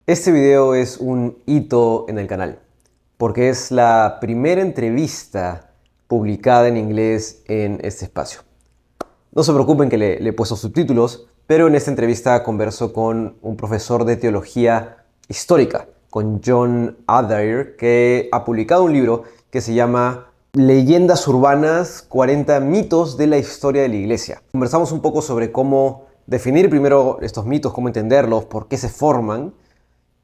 Este video es un hito en el canal, porque es la primera entrevista publicada en inglés en este espacio. No se preocupen que le he puesto subtítulos, pero en esta entrevista converso con un profesor de teología histórica, con John Adair, que ha publicado un libro que se llama Leyendas urbanas, 40 mitos de la historia de la Iglesia. Conversamos un poco sobre cómo definir primero estos mitos, cómo entenderlos, por qué se forman,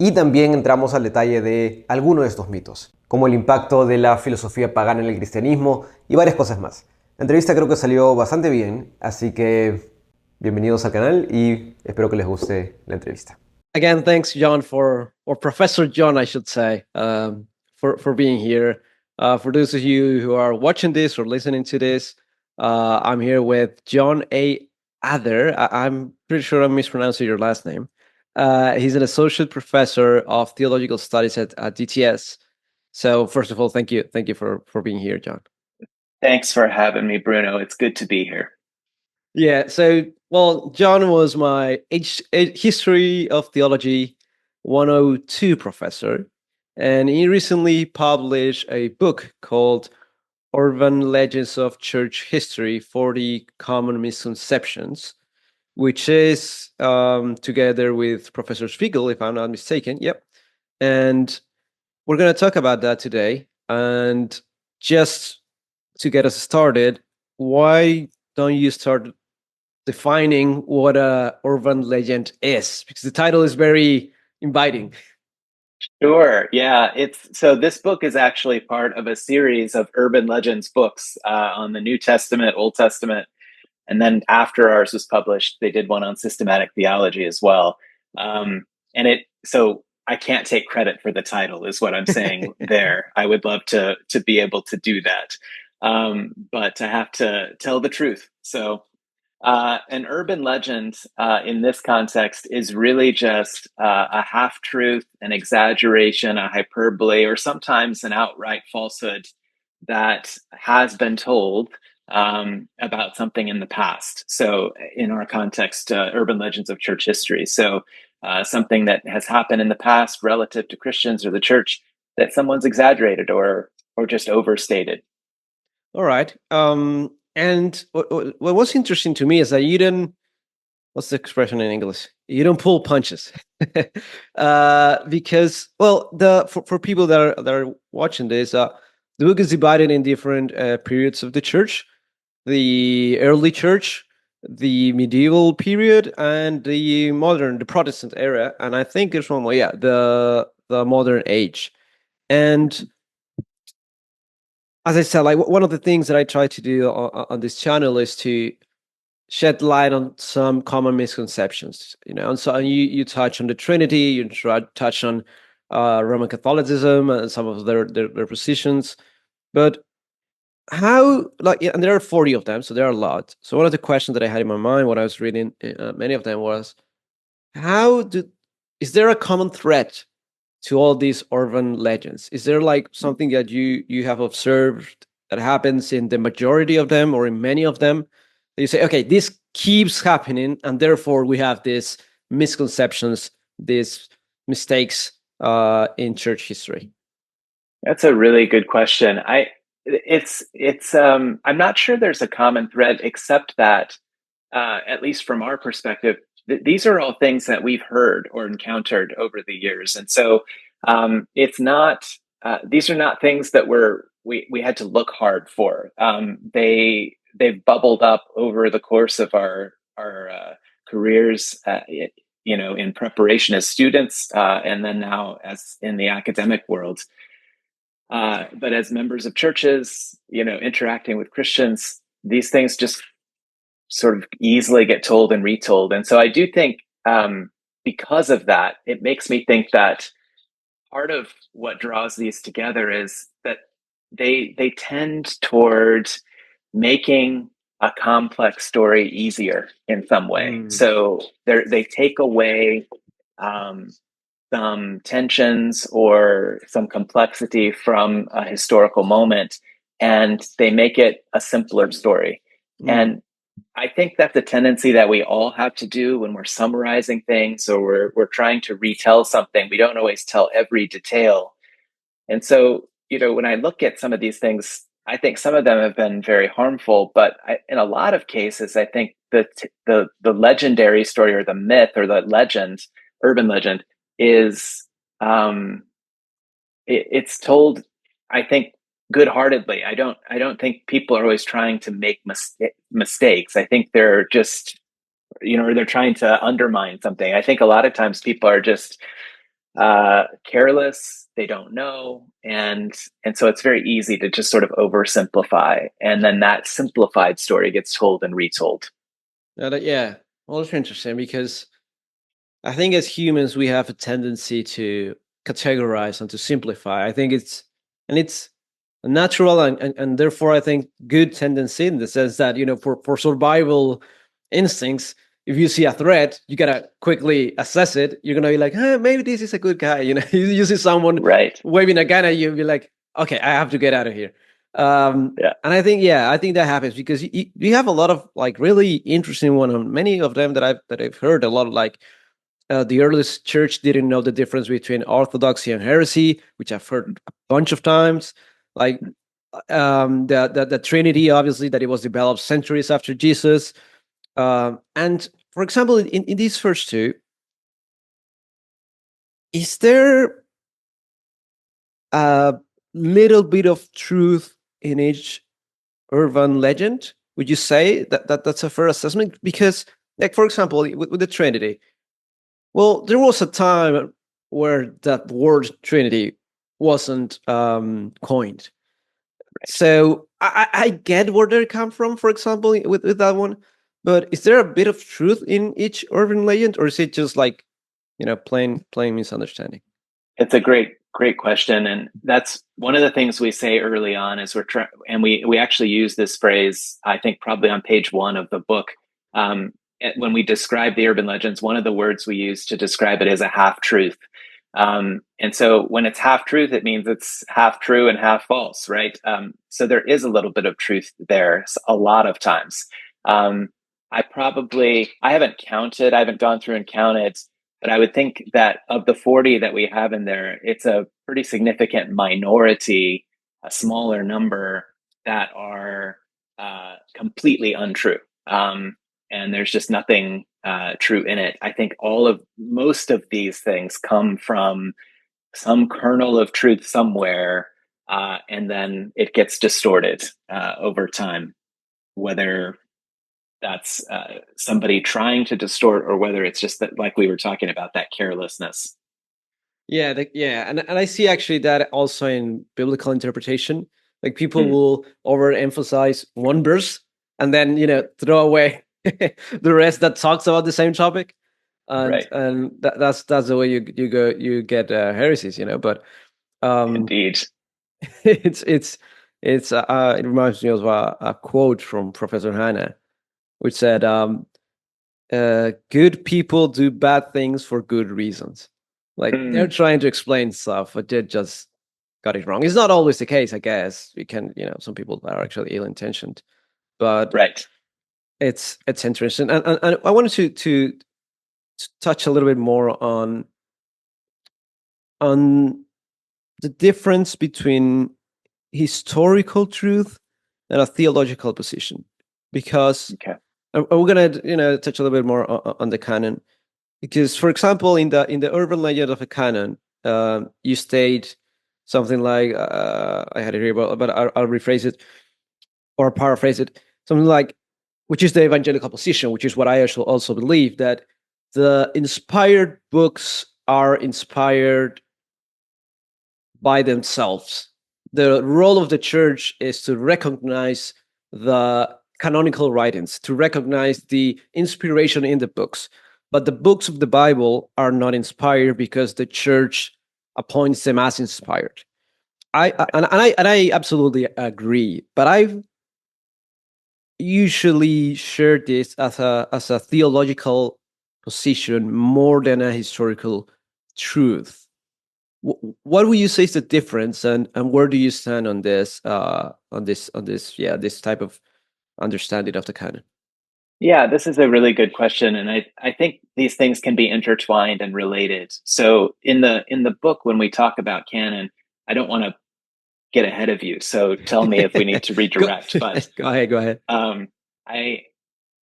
y también entramos al detalle de algunos de estos mitos, como el impacto de la filosofía pagana en el cristianismo y varias cosas más. La entrevista creo que salió bastante bien, así que bienvenidos al canal y espero que les guste la entrevista. Again, thanks, John, or Professor John, I should say, for being here. For those of you who are watching this or listening to this, I'm here with John A. Adder. I'm pretty sure I'm mispronouncing your last name. He's an associate professor of theological studies at DTS. So, first of all, thank you for being here, John. Thanks for having me, Bruno. It's good to be here. Yeah. So, well, John was my History of Theology 102 professor, and he recently published a book called Urban Legends of Church History 40 Common Misconceptions, which is together with Professor Spiegel, if I'm not mistaken. Yep. And we're going to talk about that today. And just to get us started, why don't you start defining what a urban legend is? Because the title is very inviting. Sure. Yeah. So this book is actually part of a series of urban legends books on the New Testament, Old Testament, and then after ours was published, they did one on systematic theology as well. So I can't take credit for the title, is what I'm saying there. I would love to be able to do that, but I have to tell the truth. So an urban legend in this context is really just a half truth, an exaggeration, a hyperbole, or sometimes an outright falsehood that has been told about something in the past. So, in our context, urban legends of church history. So, something that has happened in the past relative to Christians or the church that someone's exaggerated or just overstated. All right. And what was interesting to me is that you didn't, what's the expression in English? You don't pull punches. Because, well, for people that are watching this, the book is divided in different periods of the church: the early church, the medieval period, and the Protestant era. And I think it's one more, yeah, the modern age. And as I said, like one of the things that I try to do on this channel is to shed light on some common misconceptions, and so you touch on the Trinity, you touch on Roman Catholicism and some of their positions, but how, like, yeah, and there are 40 of them, so there are a lot. So one of the questions that I had in my mind when I was reading many of them was, how do is there a common thread to all these urban legends? Is there like something that you have observed that happens in the majority of them or in many of them? You say, okay, this keeps happening, and therefore we have these misconceptions, these mistakes in church history. That's a really good question. I'm not sure there's a common thread except that, at least from our perspective, these are all things that we've heard or encountered over the years. And so it's not, these are not things that we had to look hard for. They've bubbled up over the course of our careers, in preparation as students, and then now as in the academic world. But as members of churches, interacting with Christians, these things just sort of easily get told and retold. And so I do think because of that, it makes me think that part of what draws these together is that they tend toward making a complex story easier in some way. So they take away some tensions or some complexity from a historical moment, and they make it a simpler story. And I think that's a tendency that we all have to do when we're summarizing things or we're trying to retell something. We don't always tell every detail. And so, when I look at some of these things, I think some of them have been very harmful, but in a lot of cases, I think the legendary story or the myth or the legend, urban legend, is it's told, I think, good-heartedly. I don't think people are always trying to make mistakes. I think they're just, or they're trying to undermine something. I think a lot of times people are just careless. They don't know, and so it's very easy to just sort of oversimplify, and then that simplified story gets told and retold. Yeah, well, it's interesting because I think as humans we have a tendency to categorize and to simplify. I think it's a natural and therefore I think good tendency in the sense that for survival instincts, if you see a threat, you gotta quickly assess it. You're gonna be like, maybe this is a good guy. You see someone Right. waving a gun at you, be like, okay, I have to get out of here. Yeah. And I think that happens because you have a lot of like really interesting one, and many of them that I've heard a lot of, like the earliest church didn't know the difference between Orthodoxy and heresy, which I've heard a bunch of times. Like the Trinity, obviously, that it was developed centuries after Jesus. And for example, in these first two, is there a little bit of truth in each urban legend? Would you say that's a fair assessment? Because, like, for example, with the Trinity, well, there was a time where that word Trinity wasn't coined. So I get where they come from, for example, with that one. But is there a bit of truth in each urban legend, or is it just like, plain misunderstanding? It's a great question, and that's one of the things we say early on. Is we're trying, and we actually use this phrase, I think probably on page 1 of the book. When we describe the urban legends, one of the words we use to describe it is a half truth. And so when it's half truth, it means it's half true and half false, right? So there is a little bit of truth there a lot of times. I haven't counted, I haven't gone through and counted, but I would think that of the 40 that we have in there, it's a pretty significant minority, a smaller number, that are completely untrue. And there's just nothing true in it. I think most of these things come from some kernel of truth somewhere, and then it gets distorted over time, whether that's somebody trying to distort or whether it's just that, like we were talking about, that carelessness. Yeah, and I see actually that also in biblical interpretation. Like people will overemphasize one verse and then throw away the rest that talks about the same topic, and Right. and that's the way you get heresies, But Indeed. it's it reminds me of a quote from Professor Hannah, which said, "Good people do bad things for good reasons." Like they're trying to explain stuff, but they just got it wrong. It's not always the case, I guess. We can, some people are actually ill-intentioned, but Right. it's interesting. And I wanted to touch a little bit more on the difference between historical truth and a theological position, because Okay. we're gonna touch a little bit more on the canon. Because, for example, in the urban legend of a canon, you state something like, I had it here, but I'll rephrase it or paraphrase it. Something like, which is the evangelical position, which is what I also believe, that the inspired books are inspired by themselves. The role of the church is to recognize the canonical writings, to recognize the inspiration in the books. But the books of the Bible are not inspired because the church appoints them as inspired. I absolutely agree, but I've usually shared this as a theological position more than a historical truth. What would you say is the difference, and where do you stand on this this type of understanding of the canon? Yeah, this is a really good question, and I think these things can be intertwined and related. So in the book, when we talk about canon, I don't want to get ahead of you, so tell me if we need to go, redirect. But go ahead, go ahead. I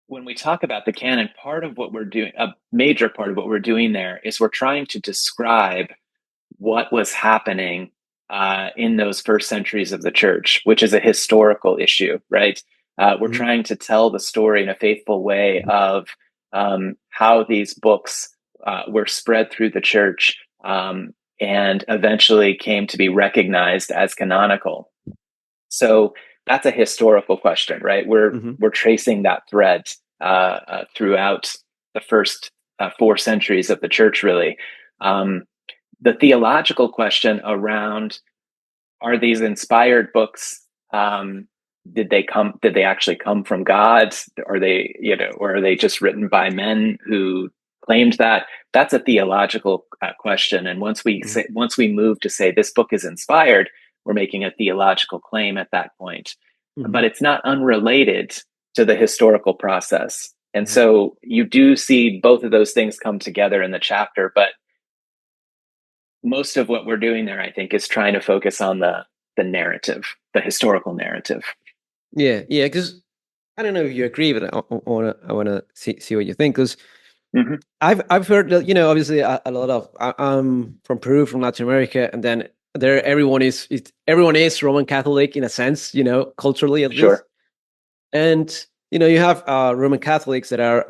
when we talk about the canon, part of what we're doing, a major part of what we're doing there, is we're trying to describe what was happening in those first centuries of the church, which is a historical issue, right? We're Mhm. trying to tell the story in a faithful way of how these books were spread through the church and eventually came to be recognized as canonical. So that's a historical question, right? Mhm. We're tracing that thread throughout the first 4 centuries of the church, really. The theological question around, are these inspired books? Did they actually come from God? Are they, or are they just written by men who claimed that? That's a theological question. And Mhm. once we move to say this book is inspired, we're making a theological claim at that point. But Mhm. it's not unrelated to the historical process. And Mhm. so you do see both of those things come together in the chapter, but most of what we're doing there, I think, is trying to focus on the narrative, the historical narrative. Yeah, yeah, because I don't know if you agree, but I wanna see what you think. Because Mhm. I've heard that, obviously a lot of I'm from Peru, from Latin America, and then there everyone is Roman Catholic in a sense, culturally at least. Sure. And you have Roman Catholics that are,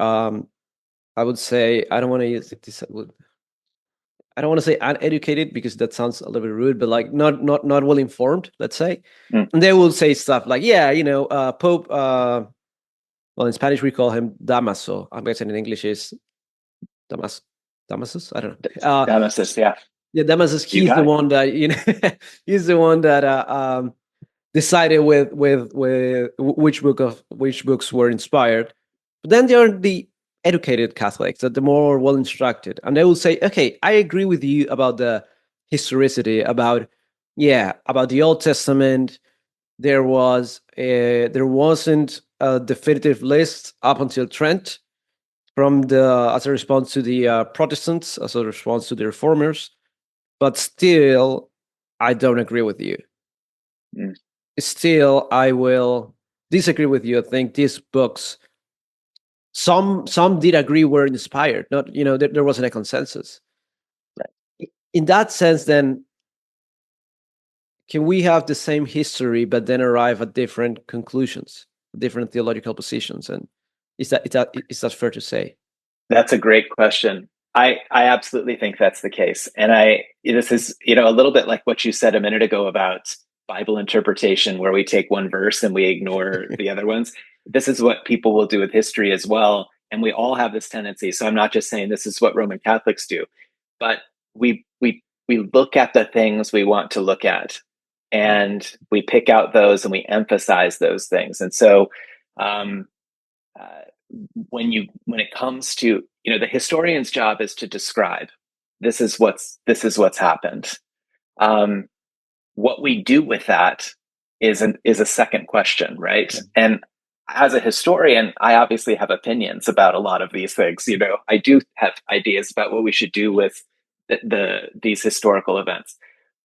I would say, I don't want to say uneducated, because that sounds a little bit rude, but like not well informed, let's say. Mm. And they will say stuff like, yeah, Pope. Well, in Spanish we call him Damaso. I'm guessing in English is Damas, Damasus. I don't know. Nemesis, yeah. Yeah, Damasus. You He's the got it. one that he's the one that decided with which books were inspired. But then there are the educated Catholics, that the more well instructed, and they will say, "Okay, I agree with you about the historicity, about the Old Testament. There wasn't a definitive list up until Trent, as a response to the Protestants, as a response to the Reformers. But still, I don't agree with you. Mm. Still, I will disagree with you. I think these books, some did agree, were inspired. Not, there wasn't a consensus. In that sense, then, can we have the same history but then arrive at different conclusions, different theological positions? And is that fair to say? That's a great question. I absolutely think that's the case. And this is, a little bit like what you said a minute ago about Bible interpretation, where we take one verse and we ignore the other ones. This is what people will do with history as well. And we all have this tendency. So I'm not just saying this is what Roman Catholics do, but we look at the things we want to look at, and we pick out those and we emphasize those things. And so um, uh, when it comes to, the historian's job is to describe, this is what's happened. um, what we do with that is a second question, right? And as a historian, I obviously have opinions about a lot of these things. I do have ideas about what we should do with these historical events,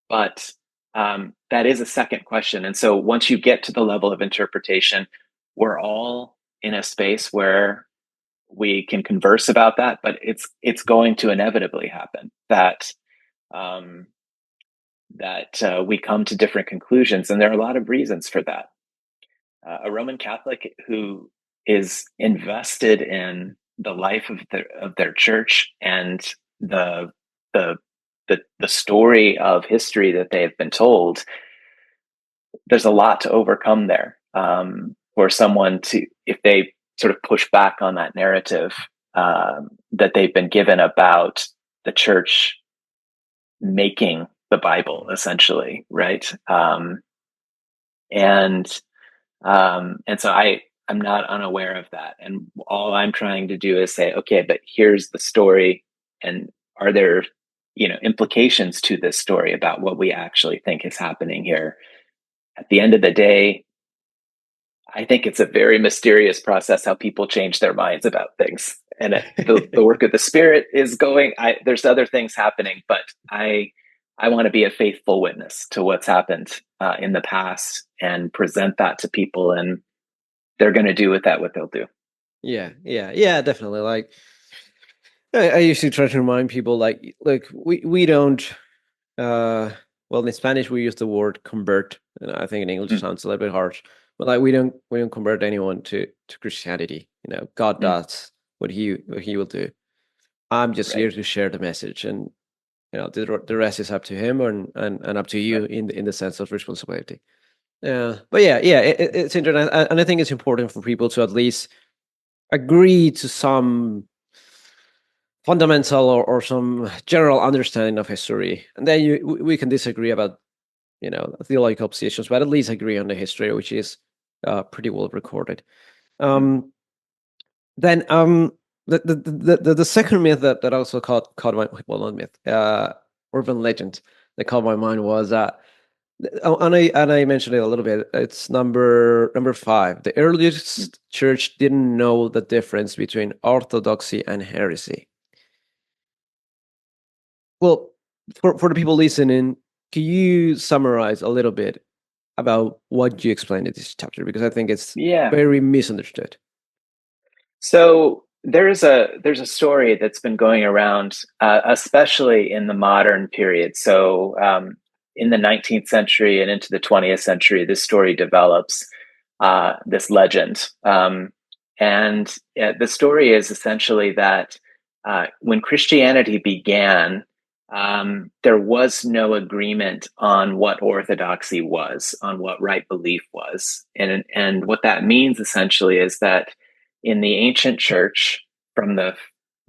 but that is a second question. And so once you get to the level of interpretation, we're all in a space where we can converse about that, but it's going to inevitably happen that um, we come to different conclusions, and there are a lot of reasons for that. A Roman Catholic who is invested in the life of their church and the the the story of history that they have been told, there's a lot to overcome there, for someone to, if they sort of push back on that narrative that they've been given about the church making the Bible, essentially, right? And and so I'm not unaware of that, and all I'm trying to do is say, okay, but here's the story, and are there implications to this story about what we actually think is happening here? At the end of the day, I think it's a very mysterious process how people change their minds about things. And the work of the Spirit is going. There's other things happening, but I want to be a faithful witness to what's happened in the past and present that to people, and they're going to do with that what they'll do. Yeah, definitely. Like I usually try to remind people, like we don't. Well, in Spanish we use the word convert, and I think in English it sounds a little bit harsh. But like we don't convert anyone to Christianity. God does what he will do. I'm just here to share the message, and the rest is up to him and up to you in the sense of responsibility. But it's interesting, and I think it's important for people to at least agree to some fundamental or some general understanding of history, and then we can disagree about theological positions, but at least agree on the history, which is pretty well recorded. Then the second myth that also caught my, well, not myth, urban legend that caught my mind was and I mentioned it a little bit. It's number 5. The earliest church didn't know the difference between orthodoxy and heresy. Well, for the people listening, can you summarize a little bit about what you explained in this chapter? Because I think it's very misunderstood. So there's a story that's been going around, especially in the modern period. So in the 19th century and into the 20th century, this story develops, this legend. And the story is essentially that when Christianity began, there was no agreement on what orthodoxy was, on what right belief was. And what that means essentially is that in the ancient church, from the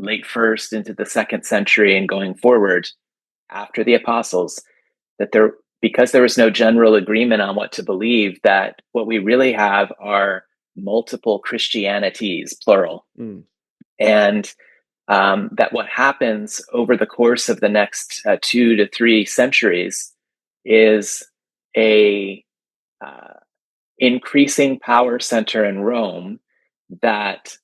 late 1st into the 2nd century and going forward after the apostles, that because there was no general agreement on what to believe, that what we really have are multiple Christianities, plural. And that what happens over the course of the next 2 to 3 centuries is a increasing power center in Rome that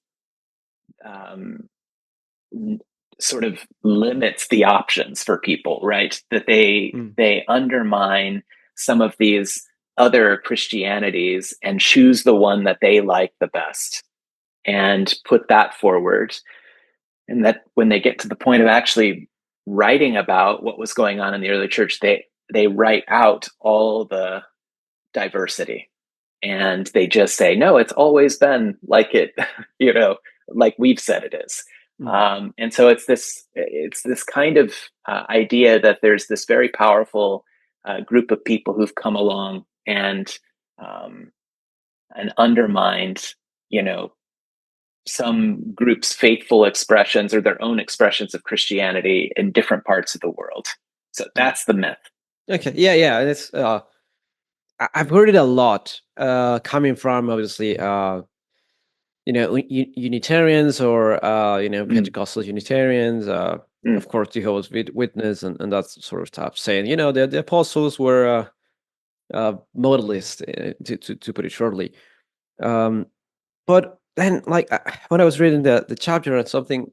sort of limits the options for people, right? That they undermine some of these other Christianities and choose the one that they like the best and put that forward. And that when they get to the point of actually writing about what was going on in the early church, they write out all the diversity. And they just say, no, it's always been like it, like we've said it is. And so it's this kind of idea that there's this very powerful group of people who've come along and undermined, some groups' faithful expressions or their own expressions of Christianity in different parts of the world. So that's the myth. Okay, yeah, and it's I've heard it a lot, coming from obviously Unitarians or Pentecostal Unitarians, of course Jehovah's Witness and that sort of stuff, saying the apostles were modalist, to put it shortly. But then, like, when I was reading the chapter, and something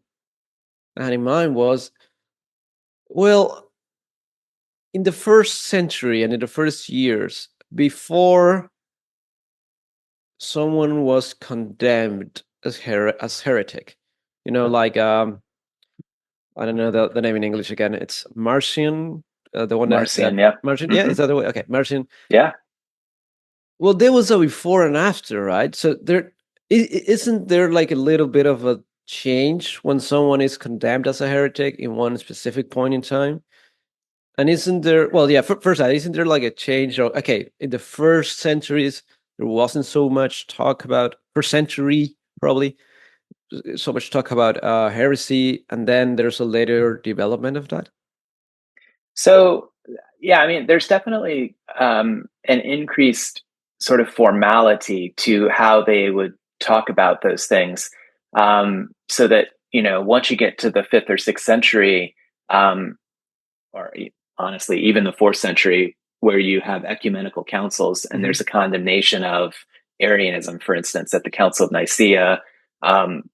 I had in mind was, well, in the 1st century and in the first years before someone was condemned as heretic, like I don't know the name in English again. It's Marcion, the one Marcion, Marcion, is that the way? Okay, Marcion. Yeah. Well, there was a before and after, right? So isn't there like a little bit of a change when someone is condemned as a heretic in one specific point in time? And isn't there, well, yeah, first, isn't there like a change? Okay, in the first centuries, there wasn't so much talk about, first century, probably, so much talk about heresy, and then there's a later development of that? So, yeah, I mean, there's definitely an increased sort of formality to how they would talk about those things, so that, once you get to the 5th or 6th century, or honestly, even the 4th century, where you have ecumenical councils and there's a condemnation of Arianism, for instance, at the Council of Nicaea.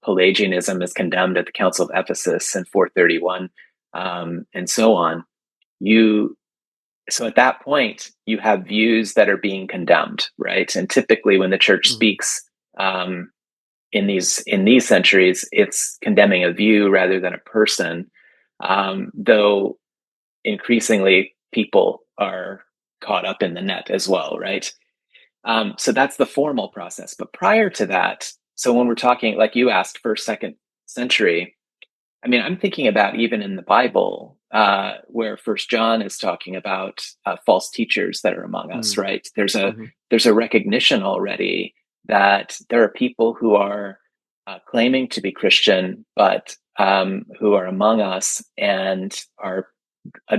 Pelagianism is condemned at the Council of Ephesus in 431, and so on. So at that point, you have views that are being condemned, right? And typically, when the church speaks in these centuries, it's condemning a view rather than a person. Though increasingly, people are caught up in the net as well, right? So that's the formal process. But prior to that, so when we're talking, like you asked, first, second century, I mean, I'm thinking about even in the Bible, where First John is talking about false teachers that are among us, right? There's a recognition already that there are people who are claiming to be Christian, but who are among us and are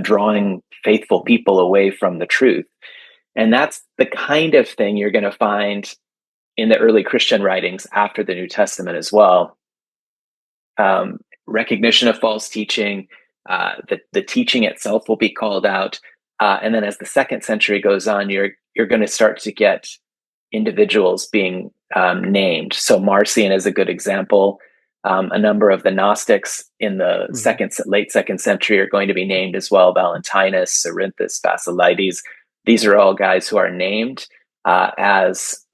drawing faithful people away from the truth. And that's the kind of thing you're going to find in the early Christian writings after the New Testament as well. Recognition of false teaching, the teaching itself will be called out. And then as the second century goes on, you're going to start to get individuals being named. So Marcion is a good example. A number of the Gnostics in the late second century are going to be named as well. Valentinus, Cerinthus, Basilides. These are all guys who are named as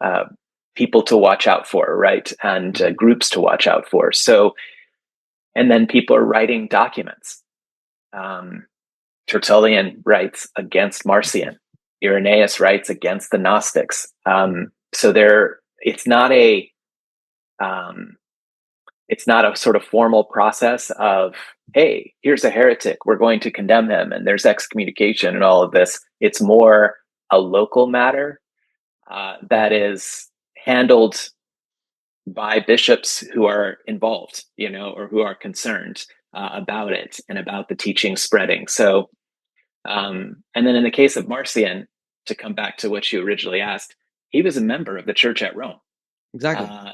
people to watch out for, right? And groups to watch out for. So, and then people are writing documents. Tertullian writes against Marcion. Irenaeus writes against the Gnostics. So it's not a sort of formal process of, hey, here's a heretic, we're going to condemn him, and there's excommunication and all of this. It's more a local matter that is handled by bishops who are involved, or who are concerned about it and about the teaching spreading. So, and then in the case of Marcion, to come back to what you originally asked, he was a member of the church at Rome. Exactly.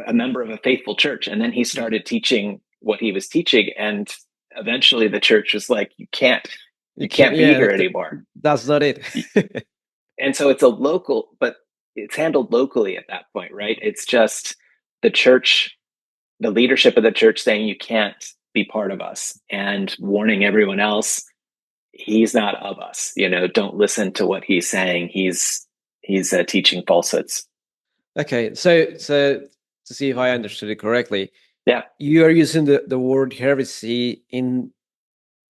A member of a faithful church, and then he started teaching what he was teaching, and eventually the church was like, you can't be here anymore. That's not it. And so it's but it's handled locally at that point, right? It's just the church, the leadership of the church saying you can't be part of us, and warning everyone else he's not of us. Don't listen to what he's saying. He's teaching falsehoods. Okay, so to see if I understood it correctly, yeah, you are using the word heresy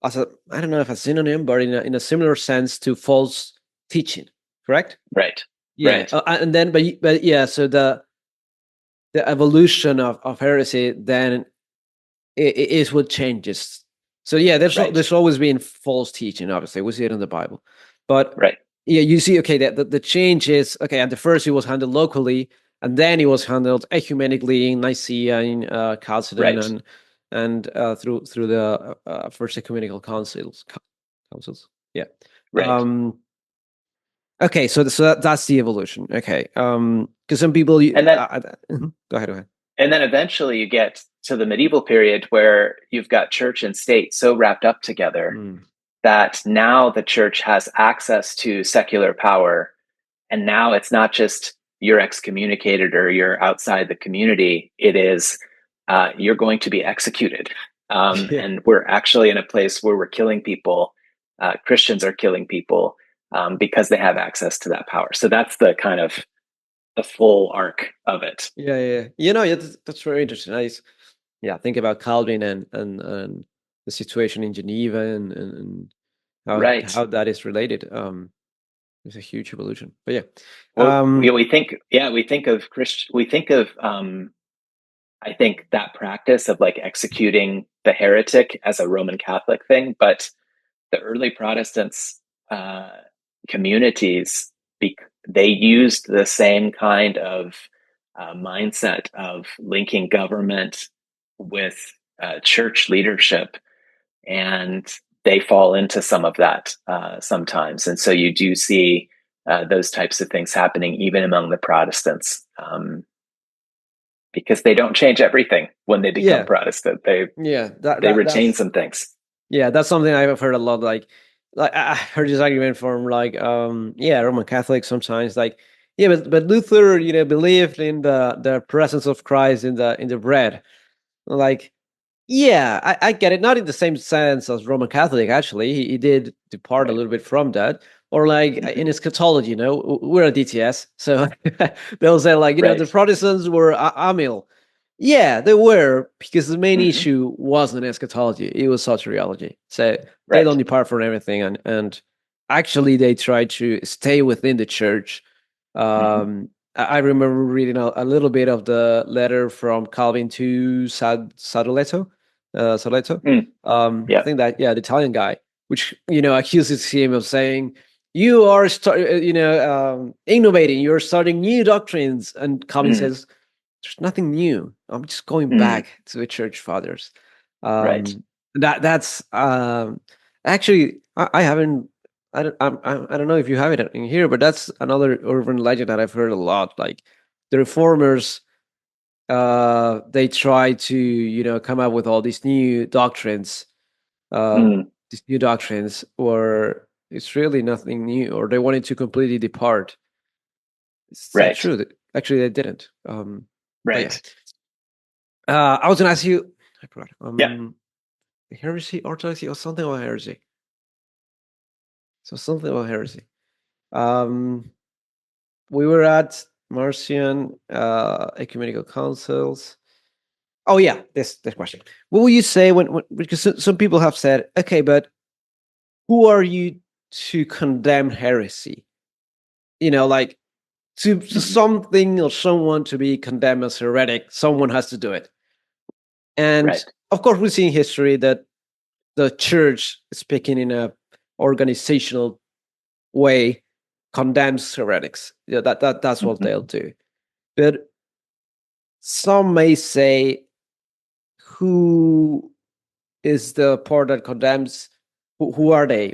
as a, I don't know if a synonym, but in a similar sense to false teaching, correct? Right. Yeah, right. And then but yeah, so the evolution of heresy then is what changes. So yeah, there's always been false teaching. Obviously, we see it in the Bible, but yeah, you see, okay, that the change is, okay, at the first it was handled locally, and then it was handled ecumenically in Nicaea, in Chalcedon, and through the first ecumenical councils. Yeah. Right. Okay, so that's the evolution. Okay, because some people and then, go ahead. And then eventually you get to the medieval period where you've got church and state so wrapped up together that now the church has access to secular power. And now it's not just you're excommunicated or you're outside the community. It is you're going to be executed. And we're actually in a place where we're killing people. Christians are killing people because they have access to that power. So that's the kind of the full arc of it. Yeah. That's very interesting. Think about Calvin and the situation in Geneva and how that is related. It's a huge evolution, but yeah. We think of I think that practice of like executing the heretic as a Roman Catholic thing, but the early Protestants communities, they used the same kind of mindset of linking government with church leadership, and they fall into some of that sometimes. And so you do see those types of things happening even among the Protestants, because they don't change everything when they become Protestant. They retain some things. Yeah, that's something I've heard a lot. Like I heard this argument from Roman Catholics sometimes. Like, Yeah, but Luther, believed in the presence of Christ in the bread. Like, yeah, I get it. Not in the same sense as Roman Catholic. Actually, he did depart a Right. little bit from that. Or like in Mhm. eschatology, we're a DTS, so they'll say like, the Right. Protestants were Amiel. Yeah, they were, because the main Mhm. issue wasn't eschatology; it was soteriology. So they don't Right. depart from everything, and actually they try to stay within the church. Mhm. I remember reading a little bit of the letter from Calvin to Sadoleto. Sadoleto. Mm. I Yeah. think that, the Italian guy, which accuses him of saying, "You are innovating. You're starting new doctrines," and Calvin Mm. says, "There's nothing new. I'm just going Mm. back to the church fathers." Right. That's actually, I haven't. I don't know if you have it in here, but that's another urban legend that I've heard a lot. Like the reformers, they try to come up with all these new doctrines, Mm. or it's really nothing new, or they wanted to completely depart. It's not Right. true. Actually, they didn't. But yeah, Right. I was gonna ask you. I forgot. Yeah. Heresy, orthodoxy, or something about heresy. So something about heresy. Um, we were at Marcion ecumenical councils. Oh yeah, this question. What will you say when because some people have said, okay, but who are you to condemn heresy? Like to Mhm. something or someone to be condemned as heretic, someone has to do it. And Right. of course, we see in history that the church, speaking in a organizational way, condemns heretics. Yeah, that's what Mhm. they'll do. But some may say, who is the part that condemns? Who are they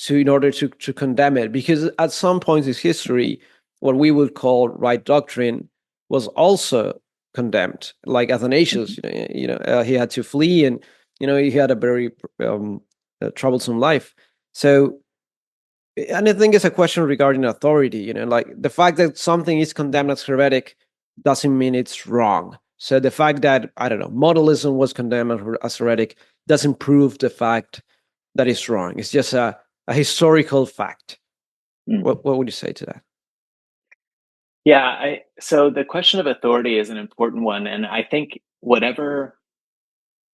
to in order to condemn it? Because at some points in history, what we would call right doctrine was also condemned. Like Athanasius, Mhm. he had to flee, and he had a very troublesome life. So, and I think it's a question regarding authority. Like the fact that something is condemned as heretic doesn't mean it's wrong. So the fact that, I don't know, modalism was condemned as heretic doesn't prove the fact that it's wrong. It's just a historical fact. Mm. What would you say to that? Yeah. So the question of authority is an important one, and I think whatever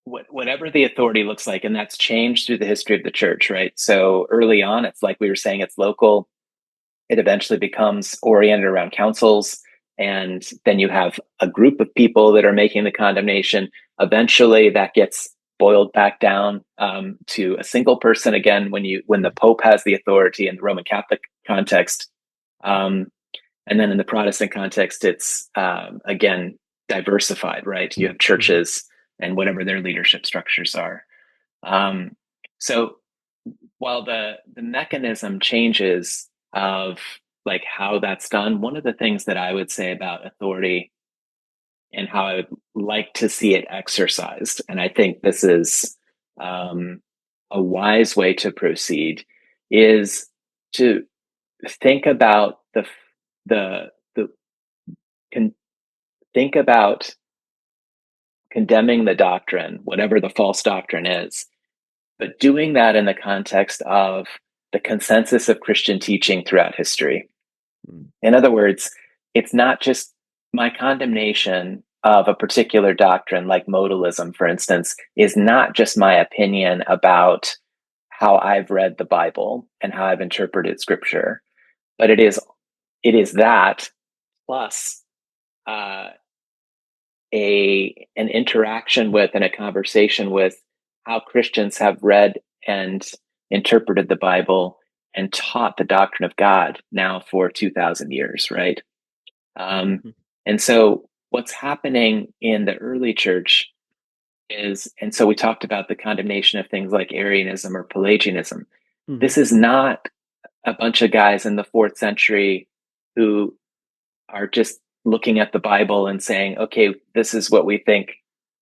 the authority looks like, and that's changed through the history of the church, right? So early on, it's like we were saying, it's local. It eventually becomes oriented around councils, and then you have a group of people that are making the condemnation. Eventually, that gets boiled back down to a single person again when the Pope has the authority in the Roman Catholic context. Um, and then in the Protestant context, it's again diversified, right? You have Mhm. churches and whatever their leadership structures are. Um, so while the mechanism changes of like how that's done, one of the things that I would say about authority and how I would like to see it exercised, and I think this is um, a wise way to proceed, is to think about the can think about condemning the doctrine, whatever the false doctrine is, but doing that in the context of the consensus of Christian teaching throughout history. Mm. In other words, it's not just my condemnation of a particular doctrine, like modalism, for instance, is not just my opinion about how I've read the Bible and how I've interpreted scripture, but it is that plus uh, an interaction with and a conversation with how Christians have read and interpreted the Bible and taught the doctrine of God now for 2,000 years, right? Um, Mhm. and so what's happening in the early church is, and so we talked about the condemnation of things like Arianism or Pelagianism. Mhm. This is not a bunch of guys in the fourth century who are just looking at the Bible and saying, okay, this is what we think,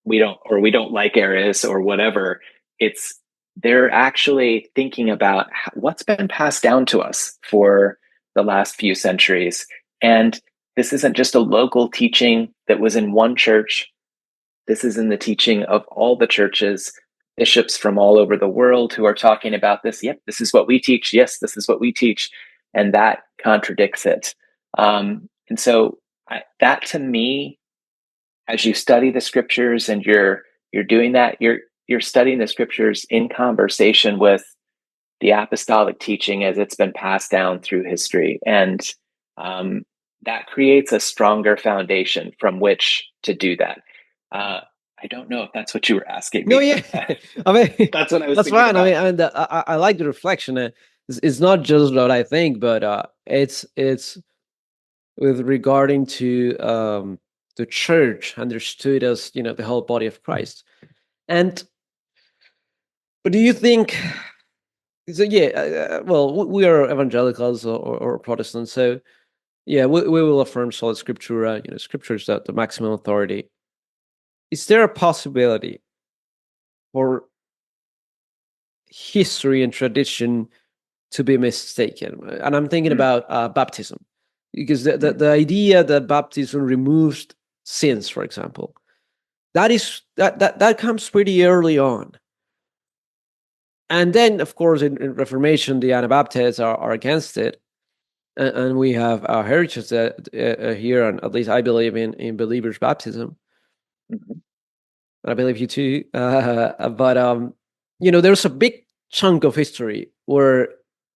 we don't like Arius or whatever. It's they're actually thinking about what's been passed down to us for the last few centuries. And this isn't just a local teaching that was in one church. This is in the teaching of all the churches, bishops from all over the world who are talking about this. Yep, this is what we teach. Yes, this is what we teach. And that contradicts it. And so that, to me, as you study the scriptures and you're doing that, you're studying the scriptures in conversation with the apostolic teaching as it's been passed down through history. And that creates a stronger foundation from which to do that. I don't know if that's what you were asking me. No, yeah. I mean, that's what I was that's thinking fine. about. I mean, I like the reflection. It's not just what I think, but it's with regarding to the church understood as, you know, the whole body of Christ. And but do you think? So yeah, well, we are evangelicals or Protestants, so yeah, we will affirm sola scriptura. You know, scripture is the maximum authority. Is there a possibility for history and tradition to be mistaken? And I'm thinking about baptism, because the idea that baptism removes sins, for example, that comes pretty early on. And then, of course, in Reformation, the Anabaptists are against it, and we have our heritage here, and at least I believe in believers' baptism. Mm-hmm. I believe you too. But you know, there's a big chunk of history where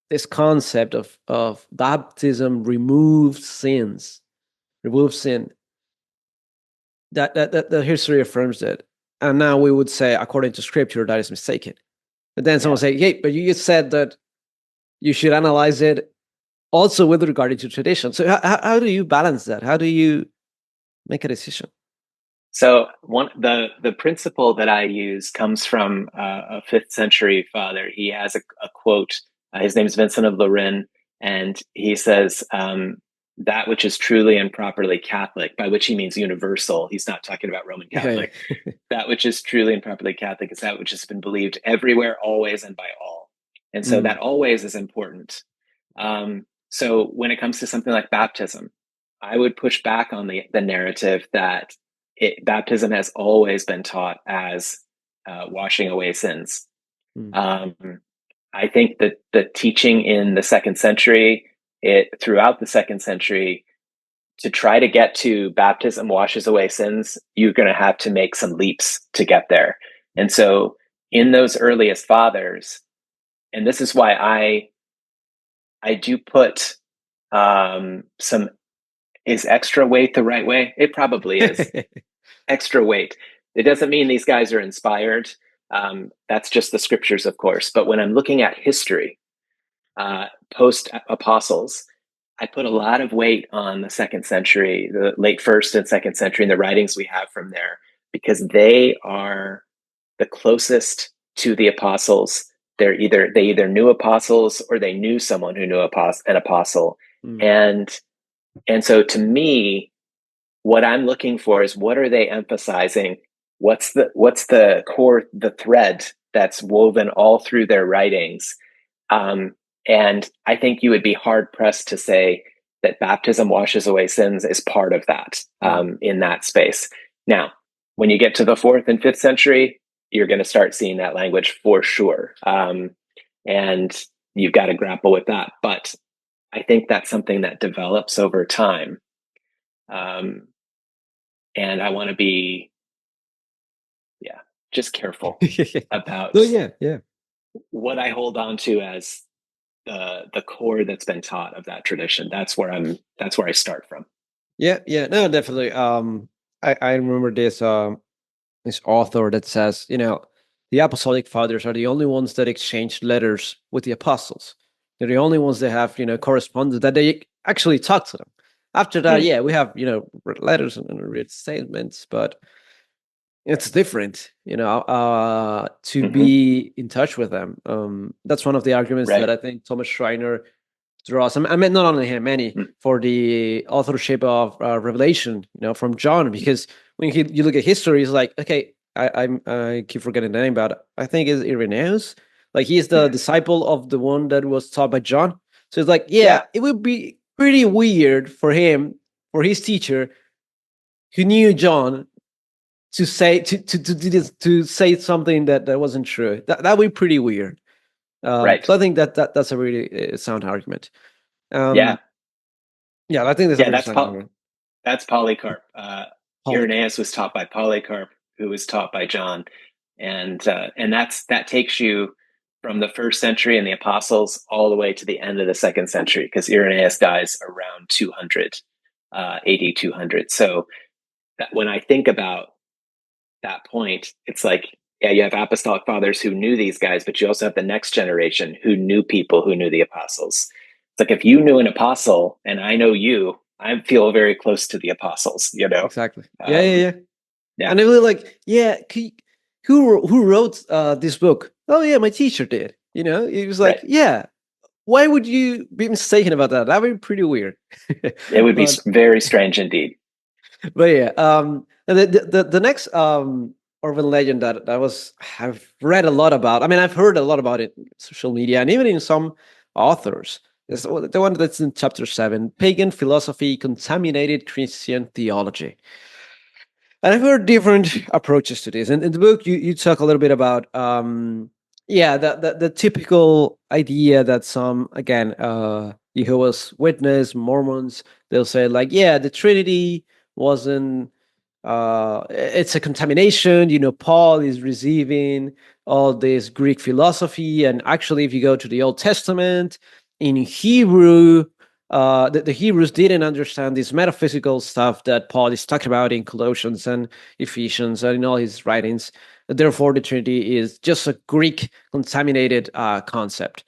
this concept of baptism removes sin. That the history affirms it, and now we would say, according to Scripture, that is mistaken. But then someone say, "Hey, but you just said that you should analyze it also with regard to tradition." So how do you balance that? How do you make a decision? So the principle that I use comes from a 5th century father. He has a quote. His name is Vincent of Lorraine, and he says, "That which is truly and properly Catholic," by which he means universal. He's not talking about Roman Catholic. Yeah. That which is truly and properly Catholic is that which has been believed everywhere, always, and by all. And so that always is important. So when it comes to something like baptism, I would push back on the narrative that baptism has always been taught as washing away sins. I think that the teaching in the 2nd century, throughout the 2nd century, to try to get to baptism washes away sins, you're going to have to make some leaps to get there. And so in those earliest fathers, and this is why I do put some, is extra weight the right way? It probably is. Extra weight. It doesn't mean these guys are inspired. That's just the scriptures, of course. But when I'm looking at history, post-apostles, I put a lot of weight on the 2nd century, the late 1st and 2nd century, and the writings we have from there, because they are the closest to the apostles. They either knew apostles or they knew someone who knew an apostle. And so to me, what I'm looking for is, what are they emphasizing? What's the core, the thread that's woven all through their writings? And I think you would be hard pressed to say that baptism washes away sins is part of that in that space. Now, when you get to the 4th and 5th century, you're going to start seeing that language for sure. And you've got to grapple with that. But I think that's something that develops over time. And I want to be, just careful about what I hold on to as the core that's been taught of that tradition. That's where I start from. Yeah, no, definitely. I remember this author that says, you know, the Apostolic Fathers are the only ones that exchanged letters with the apostles. They're the only ones that have, you know, correspondence, that they actually talk to them. After that, we have, you know, letters and written statements, but it's different, you know, to be in touch with them. That's one of the arguments that I think Thomas Schreiner draws. I mean, not only him, many, for the authorship of Revelation, you know, from John, because when you look at history, it's like, okay, I keep forgetting the name, but I think it's Irenaeus. Like, he is the disciple of the one that was taught by John. So it's like, it would be pretty weird for him, for his teacher, who knew John, to say to say something that wasn't true. That would be pretty weird. Right. So I think that's a really sound argument. Yeah. I think that's a very sound That's argument. that's Polycarp. Polycarp. Irenaeus was taught by Polycarp, who was taught by John, and that takes you from the first century and the apostles all the way to the end of the second century, because Irenaeus dies around 200, AD 200. So when I think about that point, it's like, yeah, you have apostolic fathers who knew these guys, but you also have the next generation who knew people who knew the apostles. It's like, if you knew an apostle and I know you, I feel very close to the apostles, you know? Exactly. Yeah. Yeah. And they were like, who wrote this book? Oh yeah, my teacher did. You know, it was like, why would you be mistaken about that? That would be pretty weird. It would be very strange indeed. But yeah, the next urban legend that I've read a lot about. I mean, I've heard a lot about it in social media and even in some authors. Is the one that's in chapter 7: pagan philosophy contaminated Christian theology. And I've heard different approaches to this. And in the book, you talk a little bit about the typical idea that some, again, Jehovah's Witness, Mormons, they'll say like, the Trinity wasn't, it's a contamination. You know, Paul is receiving all this Greek philosophy. And actually, if you go to the Old Testament, in Hebrew, the Hebrews didn't understand this metaphysical stuff that Paul is talking about in Colossians and Ephesians and in all his writings. Therefore, the Trinity is just a Greek contaminated concept.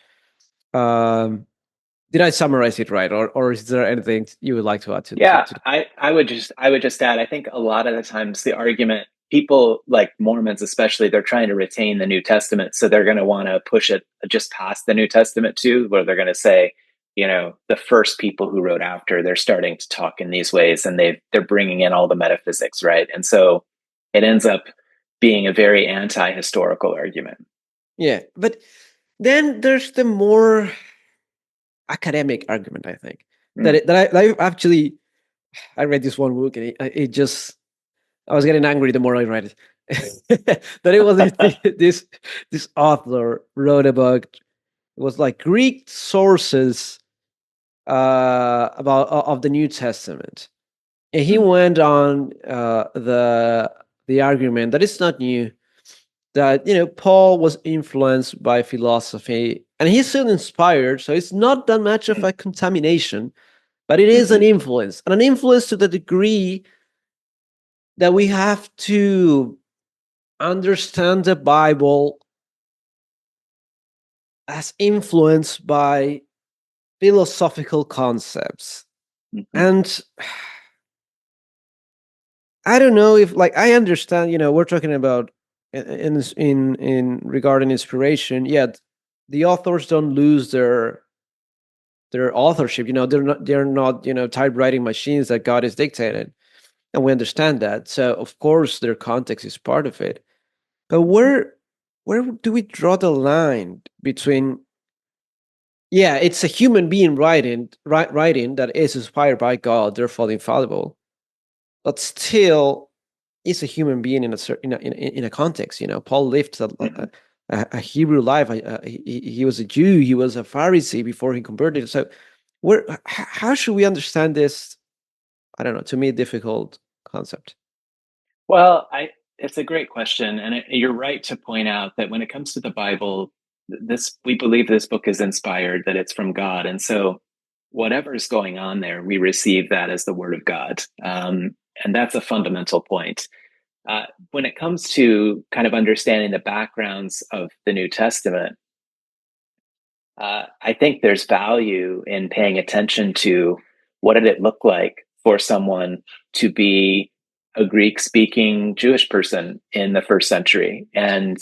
Did I summarize it right, or is there anything you would like to add to I would just add, I think a lot of the times the argument, people like Mormons especially, they're trying to retain the New Testament, so they're going to want to push it just past the New Testament too, where they're going to say, you know, the first people who wrote after, they're starting to talk in these ways, and they're bringing in all the metaphysics, right? And so it ends up being a very anti-historical argument. Yeah, but then there's the more academic argument, I think, that I actually, I read this one book and it just, I was getting angry the more I read it. That it was this author wrote about, it was like Greek sources about of the New Testament, and he went on the argument that it's not new, that, you know, Paul was influenced by philosophy and he's still inspired, so it's not that much of a contamination, but it is an influence, and an influence to the degree that we have to understand the Bible as influenced by philosophical concepts. And I don't know if, like, I understand, you know, we're talking about in regarding inspiration, yet the authors don't lose their authorship. You know, they're not you know, typewriting machines that God is dictated, and we understand that. So of course their context is part of it. But where do we draw the line between, it's a human being writing that is inspired by God, therefore infallible, but still is a human being in a context. You know, Paul lived a Hebrew life. He was a Jew. He was a Pharisee before he converted. So, how should we understand this? I don't know. To me, difficult concept. Well, it's a great question, and you're right to point out that when it comes to the Bible, we believe this book is inspired, that it's from God, and so whatever's going on there, we receive that as the Word of God, and that's a fundamental point. When it comes to kind of understanding the backgrounds of the New Testament, I think there's value in paying attention to what did it look like for someone to be a Greek-speaking Jewish person in the first century, and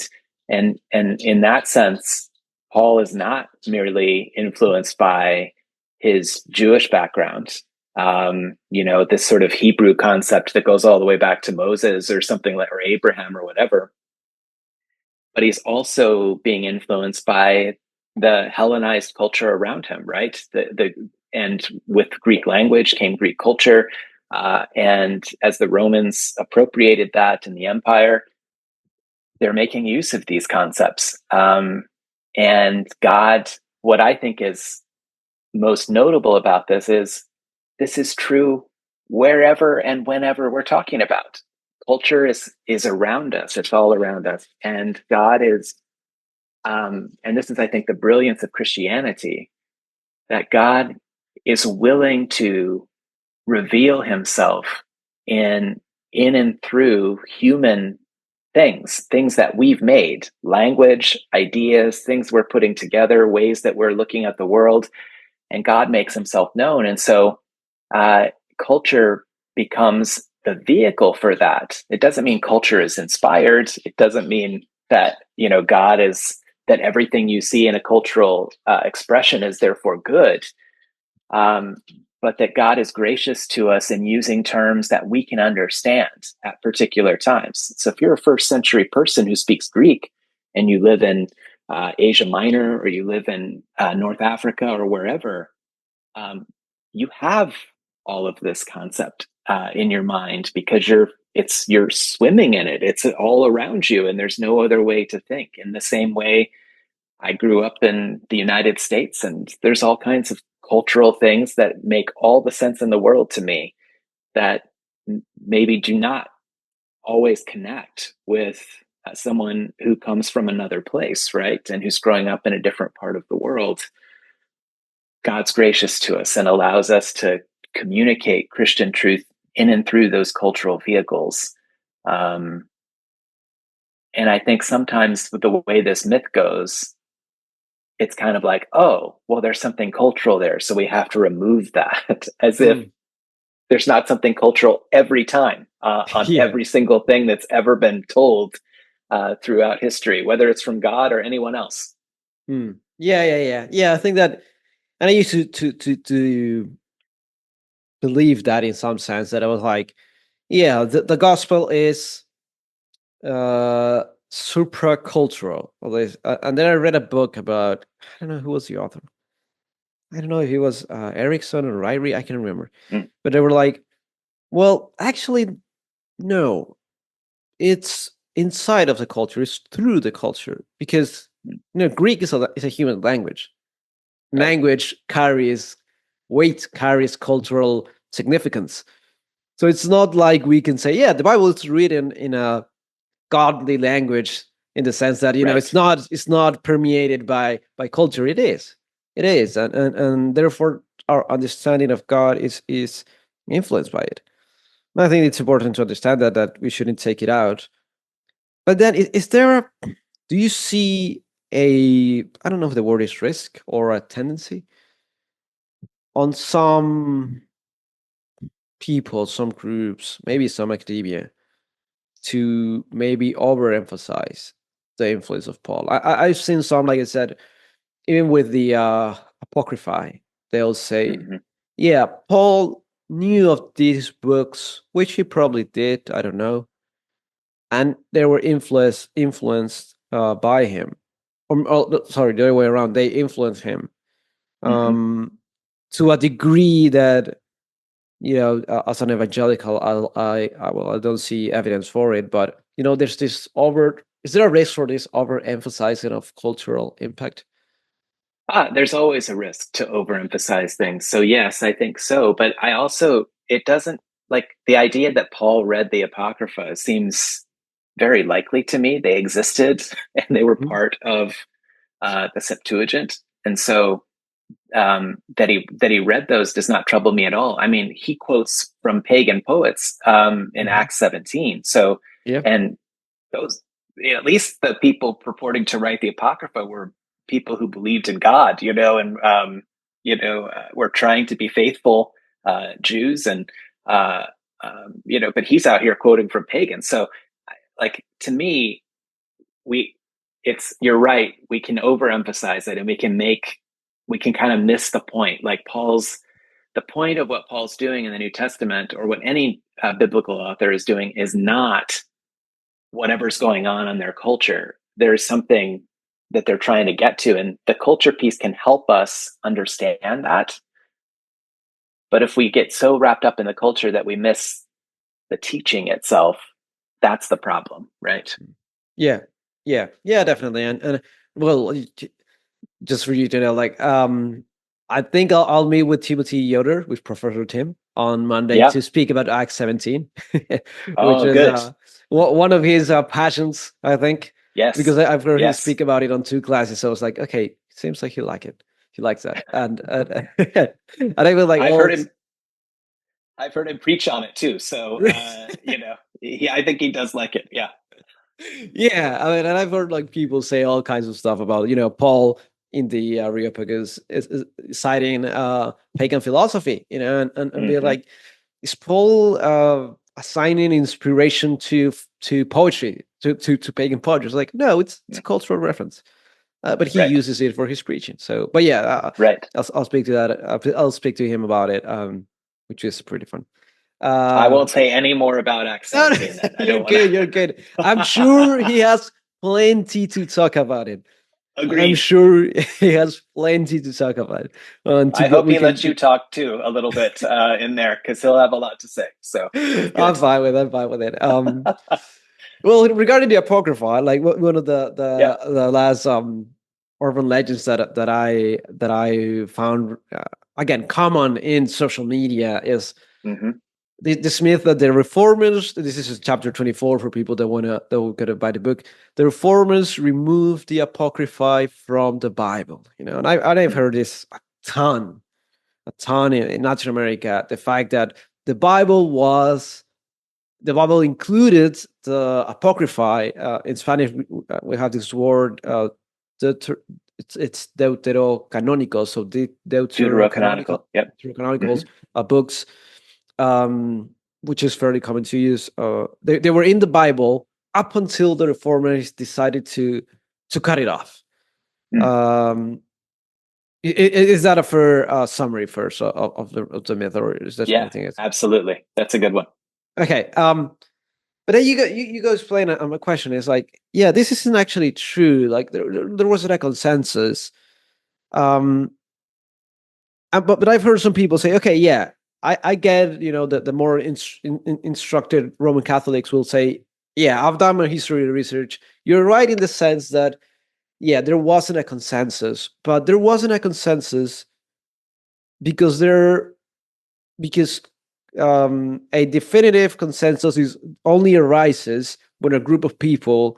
in that sense, Paul is not merely influenced by his Jewish background. You know, this sort of Hebrew concept that goes all the way back to Moses or something like, or Abraham or whatever. But he's also being influenced by the Hellenized culture around him, right? And with Greek language came Greek culture. And as the Romans appropriated that in the empire, they're making use of these concepts. And God, what I think is most notable about this is true wherever and whenever we're talking about. Culture is around us. It's all around us. And God is, and this is, I think, the brilliance of Christianity, that God is willing to reveal himself in and through human things that we've made, language, ideas, things we're putting together, ways that we're looking at the world, and God makes himself known. And so culture becomes the vehicle for that. It doesn't mean culture is inspired. It doesn't mean that, God is, that everything you see in a cultural expression is therefore good. But that God is gracious to us in using terms that we can understand at particular times. So if you're a first century person who speaks Greek and you live in Asia Minor, or you live in North Africa or wherever, you have all of this concept in your mind because you're swimming in it. It's all around you, and there's no other way to think. In the same way, I grew up in the United States, and there's all kinds of cultural things that make all the sense in the world to me that maybe do not always connect with someone who comes from another place, right? And who's growing up in a different part of the world. God's gracious to us and allows us to communicate Christian truth in and through those cultural vehicles. And I think sometimes with the way this myth goes, it's kind of like, oh, well, there's something cultural there, so we have to remove that, as if there's not something cultural every time on every single thing that's ever been told throughout history, whether it's from God or anyone else. Yeah. I think that, and I used to believe that in some sense, that I was like, the gospel is supra-cultural. And then I read a book about, I don't know who was the author. I don't know if he was Erickson or Ryrie, I can't remember. But they were like, well, actually, no. It's inside of the culture, it's through the culture. Because Greek is a human language. Right. Language carries weight, carries cultural significance. So it's not like we can say, the Bible is written in a godly language, in the sense that it's not permeated by culture. It is, and therefore our understanding of God is influenced by it. And I think it's important to understand that we shouldn't take it out. But then, do you see I don't know if the word is risk or a tendency on some people, some groups, maybe some academia, to maybe overemphasize the influence of Paul? I've seen some, like I said, even with the Apocrypha, they'll say, Paul knew of these books, which he probably did, I don't know, and they were influenced by him. Sorry, the other way around, they influenced him to a degree that, as an evangelical, I don't see evidence for it, but there's this is there a risk for this overemphasizing of cultural impact? There's always a risk to overemphasize things. So yes, I think so. But I also, it doesn't, like, the idea that Paul read the Apocrypha seems very likely to me. They existed and they were part of the Septuagint. And so that he read those does not trouble me at all. I mean, he quotes from pagan poets in Acts 17. So, and those, at least the people purporting to write the Apocrypha were people who believed in God, and were trying to be faithful Jews, and but he's out here quoting from pagans. So, like, to me, you're right. We can overemphasize it, and we can kind of miss the point. Like the point of what Paul's doing in the New Testament, or what any biblical author is doing, is not whatever's going on in their culture. There's something that they're trying to get to. And the culture piece can help us understand that. But if we get so wrapped up in the culture that we miss the teaching itself, that's the problem, right? Yeah, definitely. And well, just for you to know, like, I think I'll meet with Timothy Yoder, with Professor Tim, on Monday Yeah. to speak about Acts 17, which Oh, is good. one of his passions, I think. Yes. Because I've heard him Yes. speak about it on 2 classes, so I was like, okay, seems like he like it. He likes that, and and I was like, I've heard him preach on it too. So I think he does like it. Yeah. Yeah, I mean, and I've heard like people say all kinds of stuff about, Paul in the Areopagus is citing pagan philosophy, and be like, is Paul assigning inspiration to poetry, to pagan poetry? It's like, no, it's a cultural reference, but he Right. uses it for his preaching. So, but yeah, right. I'll speak to that. I'll speak to him about it, which is pretty fun. I won't say any more about Acts 17. You're good. I'm sure he has plenty to talk about it. Agreed. I'm sure he has plenty to talk about. I hope he lets you talk too a little bit in there, because he'll have a lot to say. So I'm fine with it. Well, regarding the Apocrypha, like one of the last urban legends that I found again common in social media is this myth that the reformers, this is chapter 24 for people that want to buy the book, the reformers removed the Apocrypha from the Bible, and I've heard this a ton in Latin America, the fact that the Bible included the Apocrypha. In Spanish, we have this word, it's deuterocanonical, so deuterocanonical, Yep. deuterocanonicals, books, which is fairly common to use. They were in the Bible up until the reformers decided to cut it off. Is that a fair summary first of the myth, or is that anything? Absolutely. That's a good one. Okay. But then you go explain it. My question is like, yeah, this isn't actually true. Like there wasn't a consensus. But I've heard some people say, okay, yeah, I get, the more instructed Roman Catholics will say, yeah, I've done my history research. You're right in the sense that, yeah, there wasn't a consensus, but there wasn't a consensus because a definitive consensus only arises when a group of people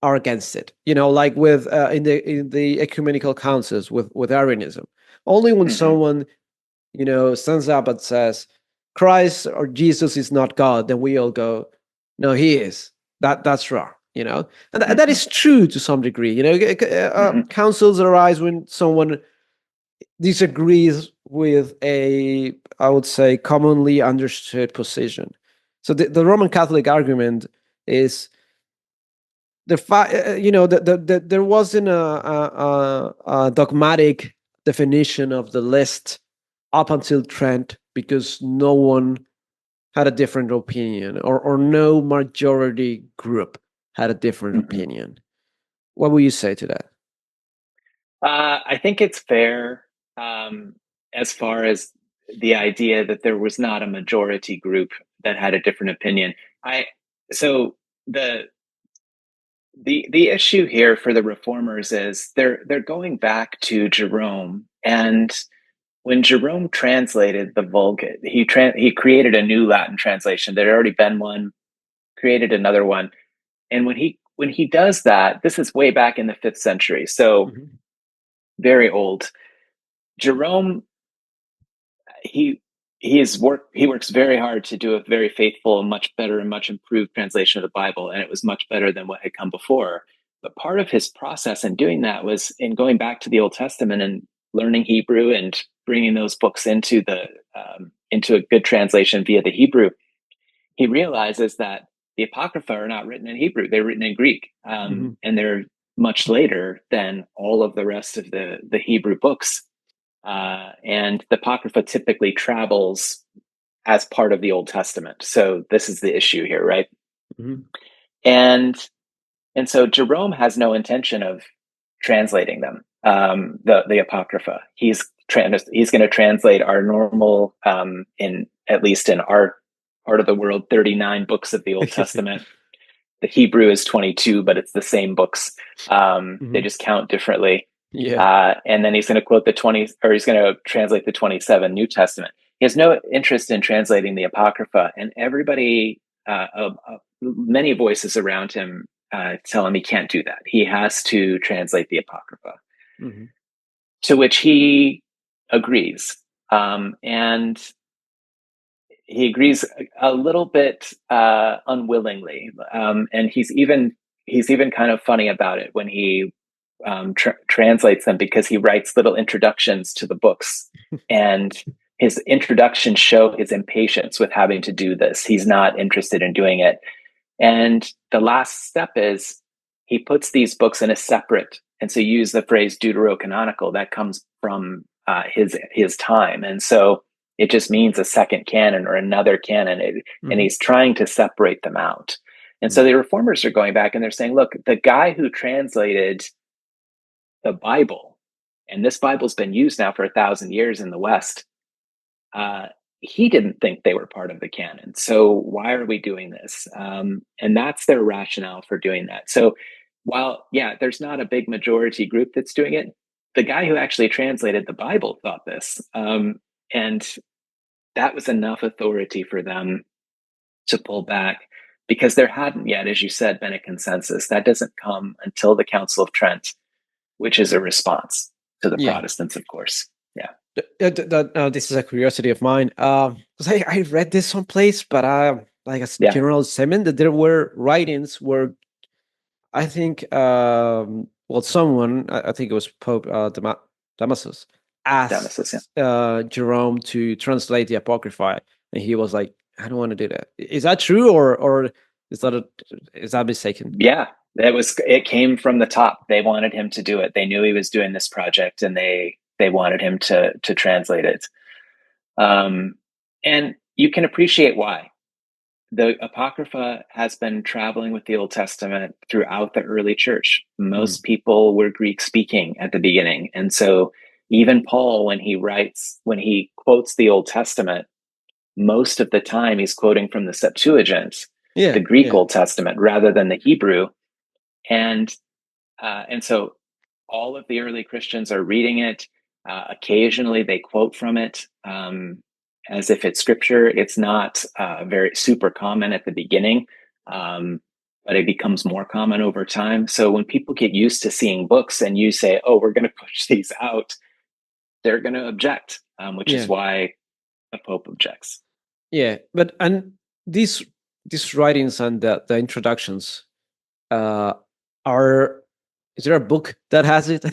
are against it. Like with in the ecumenical councils with Arianism, only when someone stands up and says Christ or Jesus is not God, then we all go, no, he is. That's wrong. And that is true to some degree. Councils arise when someone disagrees with a, I would say, commonly understood position. So the Roman Catholic argument is there wasn't a dogmatic definition of the list up until Trent because no one had a different opinion, or no majority group had a different opinion. What would you say to that? I think it's fair as far as the idea that there was not a majority group that had a different opinion. So the issue here for the reformers is they're going back to Jerome, and when Jerome translated the Vulgate, he created a new Latin translation. There had already been one, created another one, and when he does that, this is way back in the 5th century, so very old. Jerome, he works very hard to do a very faithful, much better and much improved translation of the Bible, and it was much better than what had come before. But part of his process in doing that was in going back to the Old Testament and learning Hebrew and bringing those books into a good translation via the Hebrew. He realizes that the Apocrypha are not written in Hebrew; they're written in Greek, and they're much later than all of the rest of the Hebrew books. And the Apocrypha typically travels as part of the Old Testament. So this is the issue here, right? And so Jerome has no intention of translating them. The Apocrypha. He's going to translate our normal, in at least in our part of the world, 39 books of the Old Testament. The Hebrew is 22, but it's the same books. They just count differently. And then he's going to quote the 20, or he's going to translate the 27 New Testament. He has no interest in translating the Apocrypha, and everybody, many voices around him tell him he can't do that. He has to translate the Apocrypha, to which he agrees. And he agrees a little bit unwillingly. And he's even kind of funny about it when he translates them, because he writes little introductions to the books. And his introductions show his impatience with having to do this. He's not interested in doing it. And the last step is he puts these books in a separate, and so you use the phrase deuterocanonical, that comes from his time. And so it just means a second canon or another canon. And he's trying to separate them out. And so the reformers are going back and they're saying, look, the guy who translated the Bible, and this Bible's been used now for 1,000 years in the West, he didn't think they were part of the canon. So why are we doing this? And that's their rationale for doing that. So while, there's not a big majority group that's doing it, the guy who actually translated the Bible thought this. And that was enough authority for them to pull back, because there hadn't yet, as you said, been a consensus. That doesn't come until the Council of Trent, which is a response to the Protestants, of course. This is a curiosity of mine. Because I read this someplace, but like a general statement that there were writings where I think, someone, I think it was Pope Damasus, asked Jerome to translate the Apocrypha, and he was like, I don't want to do that. Is that true, or is that mistaken? Yeah, it came from the top. They wanted him to do it. They knew he was doing this project, and they wanted him to translate it. And you can appreciate why. The Apocrypha has been traveling with the Old Testament throughout the early church. Most people were Greek speaking at the beginning. And so even Paul, when he quotes the Old Testament, most of the time he's quoting from the Septuagint, the Greek Old Testament, rather than the Hebrew. And so all of the early Christians are reading it. Occasionally they quote from it as if it's scripture. It's not very super common at the beginning, but it becomes more common over time. So when people get used to seeing books and you say, oh, we're going to push these out, they're going to object, which is why the Pope objects. Yeah, but these writings and the introductions is there a book that has it?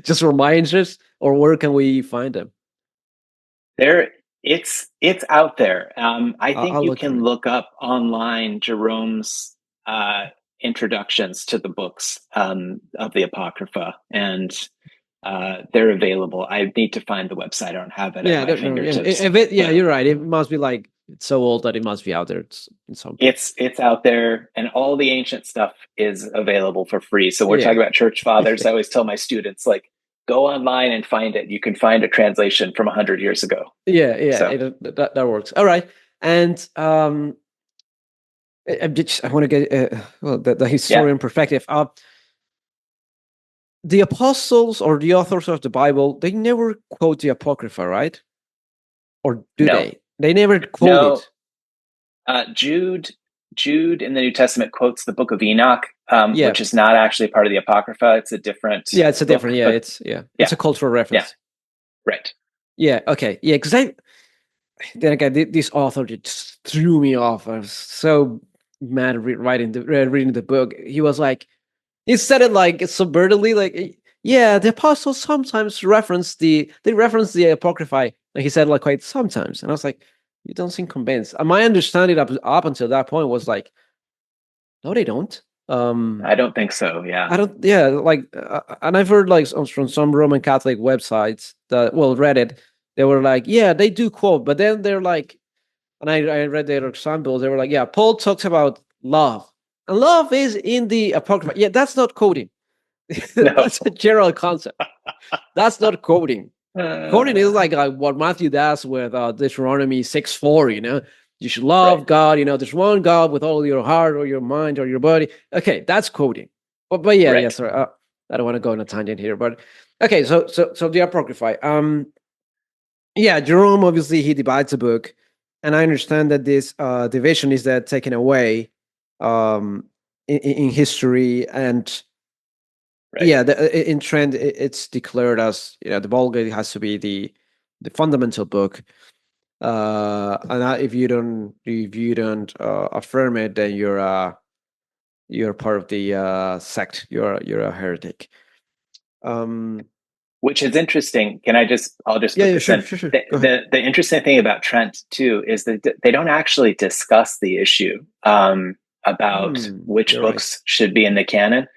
Just for my interest, or where can we find them? It's out there. I think you can look up online Jerome's introductions to the books of the Apocrypha, and they're available. I need to find the website. I don't have it at my fingertips. You're right. It must be like, it's so old that it must be out there. It's out there, and all the ancient stuff is available for free. So we're talking about church fathers. I always tell my students, like, go online and find it. You can find a translation from 100 years ago. That works. All right. And I want to get the historian perspective. The apostles or the authors of the Bible, they never quote the Apocrypha, right? Or do they? They never quote it. Jude in the New Testament quotes the Book of Enoch, which is not actually part of the Apocrypha. It's a different. It's a different. It's a cultural reference. Right. Yeah. Okay. Yeah. Because then again, this author just threw me off. I was so mad reading the book. He was like, he said it like subvertedly, like, the apostles sometimes reference the Apocrypha. And he said, like, quite sometimes. And I was like, you don't seem convinced. And my understanding up until that point was like, no, they don't. I don't think so. Yeah. I don't. Yeah. Like, and I've heard like from some Roman Catholic websites that, Reddit, they were like, they do quote, but then they're like, and I read their example, they were like, Paul talks about love, and love is in the Apocrypha. Yeah, that's not quoting. That's a general concept. That's not quoting. Quoting is like what Matthew does with Deuteronomy 6:4. You should love God. There's one God with all your heart or your mind or your body. Okay, that's quoting. But yeah, yeah. Sorry, I don't want to go on a tangent here. But okay, so the Apocrypha. Yeah, Jerome obviously he divides the book, and I understand that this division is that taken away in history and. Right. Yeah, in Trent, it's declared as the Vulgate has to be the fundamental book, and if you don't affirm it, then you're part of the sect. You're a heretic. Which is interesting. I'll just put Yeah, this sure, in. sure. Go ahead. The interesting thing about Trent too is that they don't actually discuss the issue about which books should be in the canon.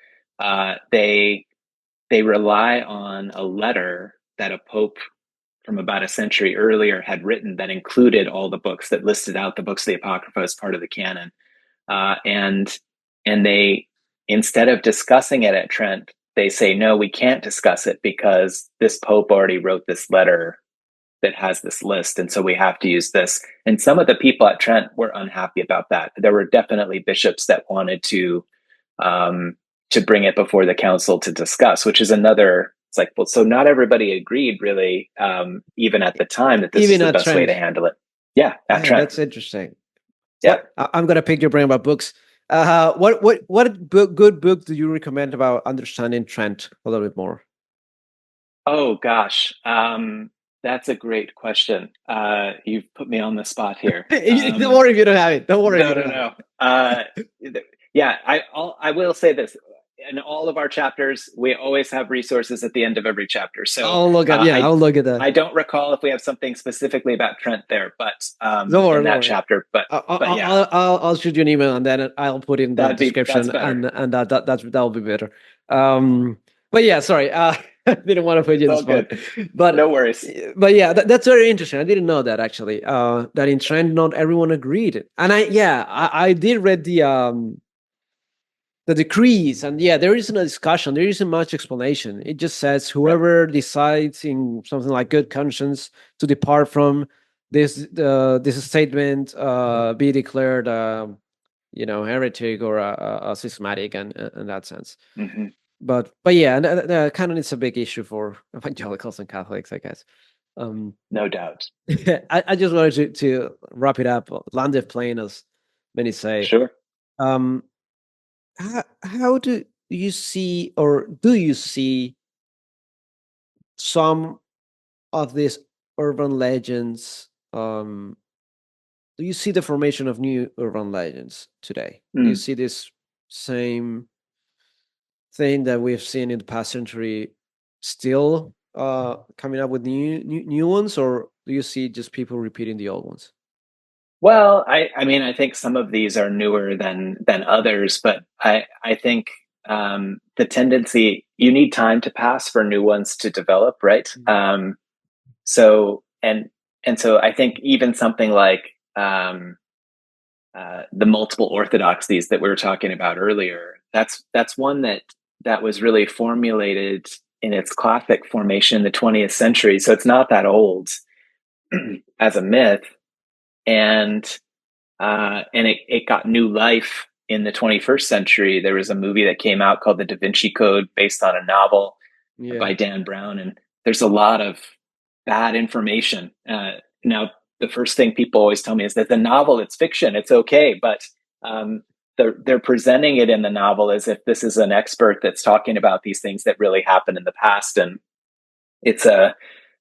They rely on a letter that a pope from about a century earlier had written that included all the books, that listed out the books of the Apocrypha as part of the canon. And they, instead of discussing it at Trent, they say, no, we can't discuss it because this pope already wrote this letter that has this list, and so we have to use this. And some of the people at Trent were unhappy about that. There were definitely bishops that wanted to bring it before the council to discuss, which is another. It's like, well, so not everybody agreed, really, even at the time, that this is the best way to handle it. Yeah, at Trent. That's interesting. Yeah, I'm gonna pick your brain about books. What good book do you recommend about understanding Trent a little bit more? Oh gosh, that's a great question. You've put me on the spot here. Don't worry if you don't have it. Don't worry. No. Yeah, I will say this. In all of our chapters, we always have resources at the end of every chapter. So I'll look at I'll look at that. I don't recall if we have something specifically about Trent there, but don't worry, in that chapter. But yeah, I'll shoot you an email and then I'll put in the description, and that'll be better. But yeah, sorry, I didn't want to put you in the spot. But no worries. But yeah, that's very interesting. I didn't know that actually. That in Trent, not everyone agreed, and I did read the decrees, and yeah, there isn't a discussion, there isn't much explanation. It just says whoever decides in something like good conscience to depart from this statement be declared heretic or a schismatic, and in that sense. Mm-hmm. But yeah, the canon is a big issue for evangelicals and Catholics, I guess. No doubt. I just wanted to wrap it up, land the plane, as many say. Sure. How do you see, or do you see some of these urban legends? Do you see the formation of new urban legends today? Do you see this same thing that we've seen in the past century still coming up with new ones, or do you see just people repeating the old ones? Well, I mean, I think some of these are newer than others, but I think the tendency, you need time to pass for new ones to develop, right? Mm-hmm. So I think even something like the multiple orthodoxies that we were talking about earlier, that's one that was really formulated in its classic formation in the 20th century. So it's not that old as a myth. And it got new life in the 21st century. There was a movie that came out called The Da Vinci Code, based on a novel by Dan Brown. And there's a lot of bad information. Now, the first thing people always tell me is that the novel, it's fiction, it's okay. But they're presenting it in the novel as if this is an expert that's talking about these things that really happened in the past. And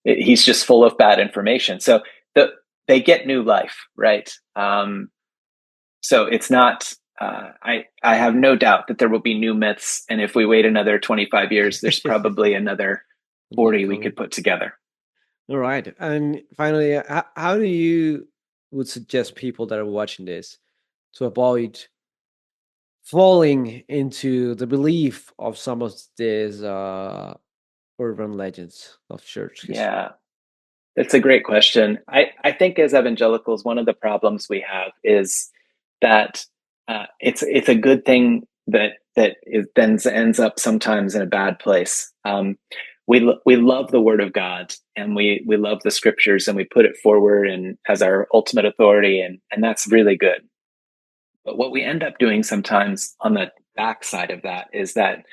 he's just full of bad information. So they get new life, right? So it's not. I have no doubt that there will be new myths, and if we wait another 25 years, there's probably another 40 we could put together. All right, and finally, how do you would suggest people that are watching this to avoid falling into the belief of some of these urban legends of church history? Yeah. That's a great question. I think as evangelicals, one of the problems we have is that it's a good thing that that it then ends up sometimes in a bad place. We love the Word of God, and we love the Scriptures, and we put it forward and as our ultimate authority, and that's really good. But what we end up doing sometimes on the backside of that is that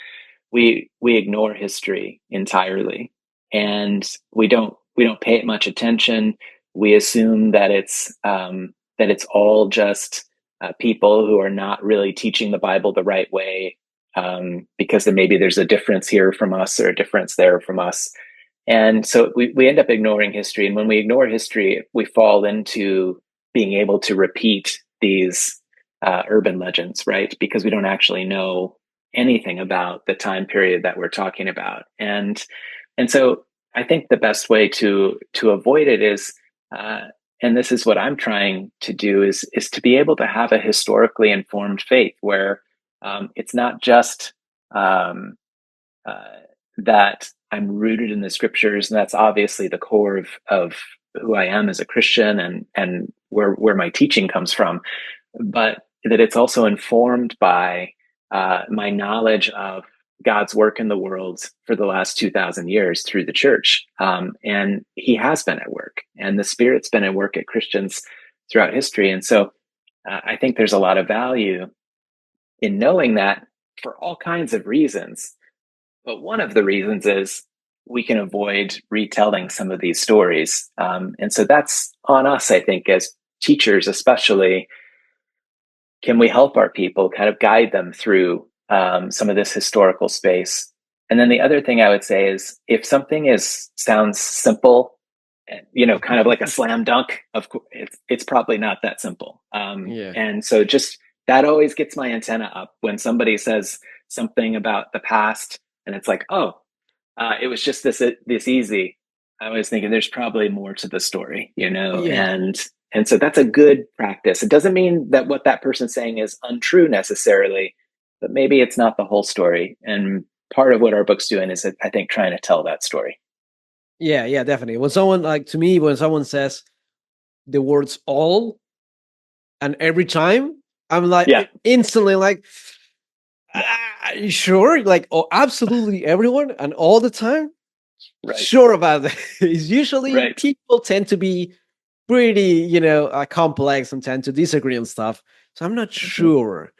we ignore history entirely, and we don't pay it much attention. We assume that it's all just people who are not really teaching the Bible the right way, because then maybe there's a difference here from us or a difference there from us. And so we end up ignoring history. And when we ignore history, we fall into being able to repeat these urban legends, right? Because we don't actually know anything about the time period that we're talking about. And so I think the best way to avoid it is, and this is what I'm trying to do, is to be able to have a historically informed faith where it's not just that I'm rooted in the Scriptures, and that's obviously the core of who I am as a Christian and where my teaching comes from, but that it's also informed by my knowledge of God's work in the world for the last 2,000 years through the church. And He has been at work, and the Spirit's been at work at Christians throughout history. And so I think there's a lot of value in knowing that for all kinds of reasons. But one of the reasons is we can avoid retelling some of these stories. And so that's on us, I think, as teachers especially. Can we help our people, kind of guide them through some of this historical space? And then the other thing I would say is, if something sounds simple, kind of like a slam dunk, of course, it's probably not that simple. And so just that always gets my antenna up when somebody says something about the past, and it's like, oh, it was just this easy. I was thinking there's probably more to the story, And so that's a good practice. It doesn't mean that what that person's saying is untrue necessarily, but maybe it's not the whole story. And part of what our book's doing is, I think, trying to tell that story. Yeah, definitely. When someone says the words all and every time, I'm like, instantly like, are you sure? Like, oh, absolutely everyone and all the time? Right. Sure about that. It's usually people tend to be pretty, complex and tend to disagree on stuff. So I'm not sure.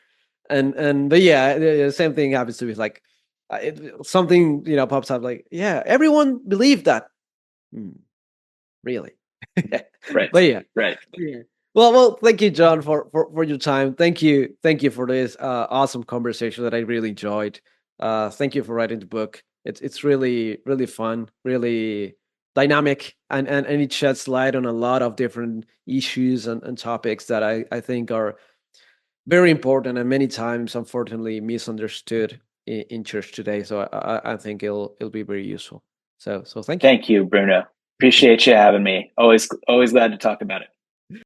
But yeah, the same thing happens to me. Like something, pops up like, yeah, everyone believed that. Really? Right. But yeah. Right. Yeah. Well, thank you, John, for your time. Thank you for this awesome conversation that I really enjoyed. Thank you for writing the book. It's really, really fun, really dynamic, and it sheds light on a lot of different issues and topics that I think are very important and many times, unfortunately, misunderstood in church today. So I think it'll be very useful. So thank you. Thank you, Bruno. Appreciate you having me. Always glad to talk about it.